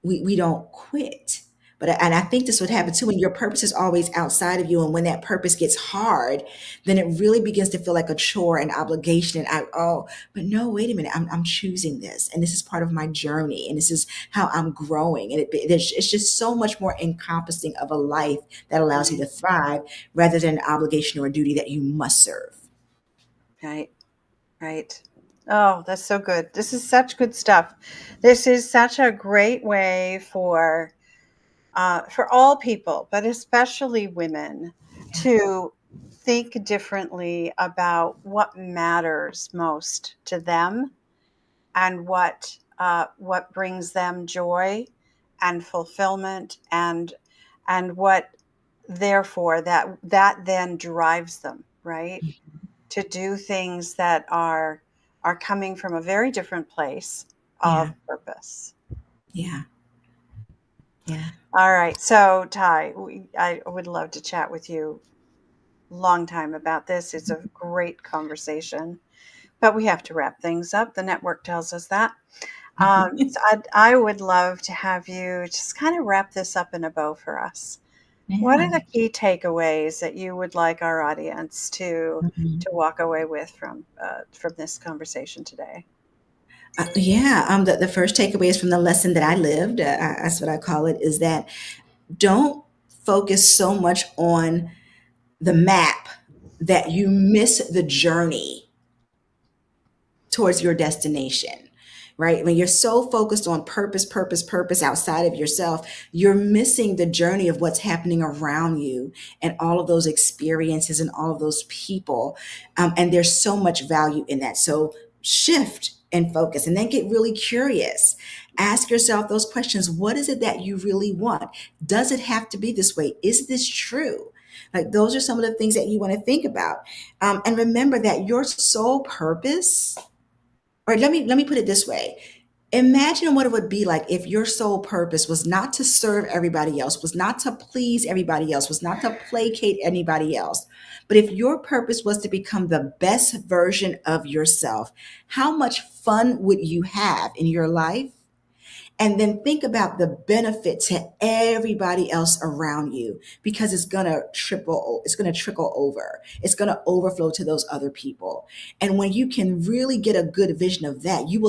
[SPEAKER 2] we don't quit. And I think this would happen too when your purpose is always outside of you. And when that purpose gets hard, then it really begins to feel like a chore and obligation. But no, wait a minute. I'm choosing this. And this is part of my journey. And this is how I'm growing. And it's just so much more encompassing of a life that allows you to thrive rather than an obligation or a duty that you must serve.
[SPEAKER 1] Right. Right. Oh, that's so good. This is such good stuff. This is such a great way for all people, but especially women,
[SPEAKER 2] Yeah.
[SPEAKER 1] to think differently about what matters most to them, and what brings them joy and fulfillment, and what therefore that then drives them, right, to do things that are coming from a very different place of
[SPEAKER 2] Yeah.
[SPEAKER 1] purpose.
[SPEAKER 2] Yeah. Yeah.
[SPEAKER 1] All right, so Tai, I would love to chat with you long time about this. It's a great conversation, but we have to wrap things up. The network tells us that. So I would love to have you just kind of wrap this up in a bow for us. What are
[SPEAKER 2] Yeah.
[SPEAKER 1] the key takeaways that you would like our audience
[SPEAKER 2] Mhm.
[SPEAKER 1] to walk away with from this conversation today?
[SPEAKER 2] Yeah. The first takeaway is from the lesson that I lived. That's what I call it, is that don't focus so much on the map that you miss the journey towards your destination. right? When you're so focused on purpose, purpose, purpose outside of yourself, you're missing the journey of what's happening around you and all of those experiences and all of those people. And there's so much value in that. So shift and focus, and then get really curious. Ask yourself those questions. What is it that you really want? Does it have to be this way? Is this true? Like, those are some of the things that you want to think about. And remember that your sole purpose, or let me put it this way. Imagine what it would be like if your sole purpose was not to serve everybody else, was not to please everybody else, was not to placate anybody else. But if your purpose was to become the best version of yourself, how much fun would you have in your life? And then think about the benefit to everybody else around you, because it's going to trickle over. It's going to overflow to those other people. And when you can really get a good vision of that, you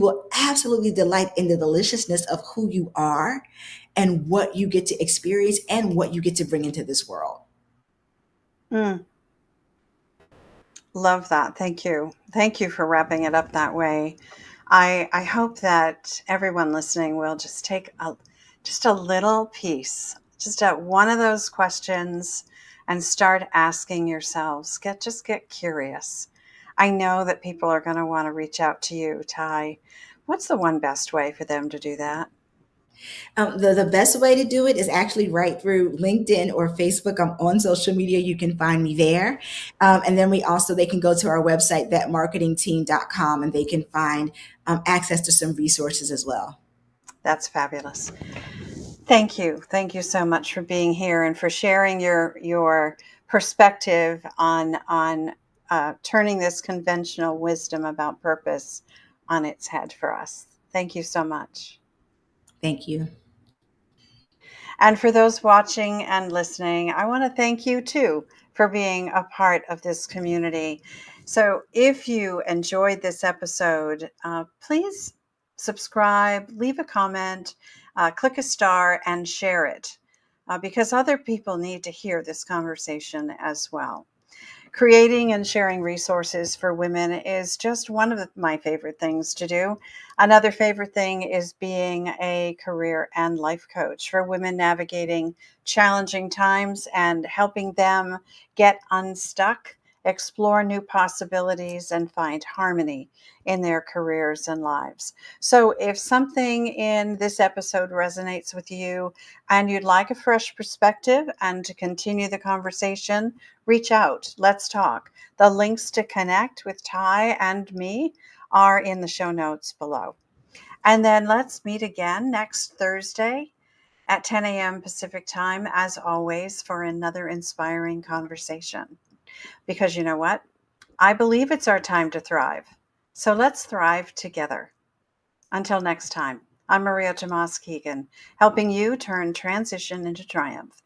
[SPEAKER 2] will absolutely delight in the deliciousness of who you are and what you get to experience and what you get to bring into this world.
[SPEAKER 1] Mm, love that. Thank you. Thank you for wrapping it up that way. I hope that everyone listening will just take just a little piece, just at one of those questions, and start asking yourselves. Get curious. I know that people are going to want to reach out to you, Tai. What's the one best way for them to do that?
[SPEAKER 2] The best way to do it is actually right through LinkedIn or Facebook. I'm on social media. You can find me there. And then they can go to our website, thatmarketingteam.com, and they can find access to some resources as well.
[SPEAKER 1] That's fabulous. Thank you. Thank you so much for being here and for sharing your perspective on turning this conventional wisdom about purpose on its head for us. Thank you so much.
[SPEAKER 2] Thank you.
[SPEAKER 1] And for those watching and listening, I want to thank you too for being a part of this community. So if you enjoyed this episode, please subscribe, leave a comment, click a star, and share it because other people need to hear this conversation as well. Creating and sharing resources for women is just one of my favorite things to do. Another favorite thing is being a career and life coach for women navigating challenging times and helping them get unstuck, explore new possibilities, and find harmony in their careers and lives. So, if something in this episode resonates with you and you'd like a fresh perspective and to continue the conversation, reach out. Let's talk. The links to connect with Tai and me are in the show notes below. And then let's meet again next Thursday at 10 a.m. Pacific time, as always, for another inspiring conversation. Because you know what? I believe it's our time to thrive. So let's thrive together. Until next time, I'm Maria Tomás-Keegan, helping you turn transition into triumph.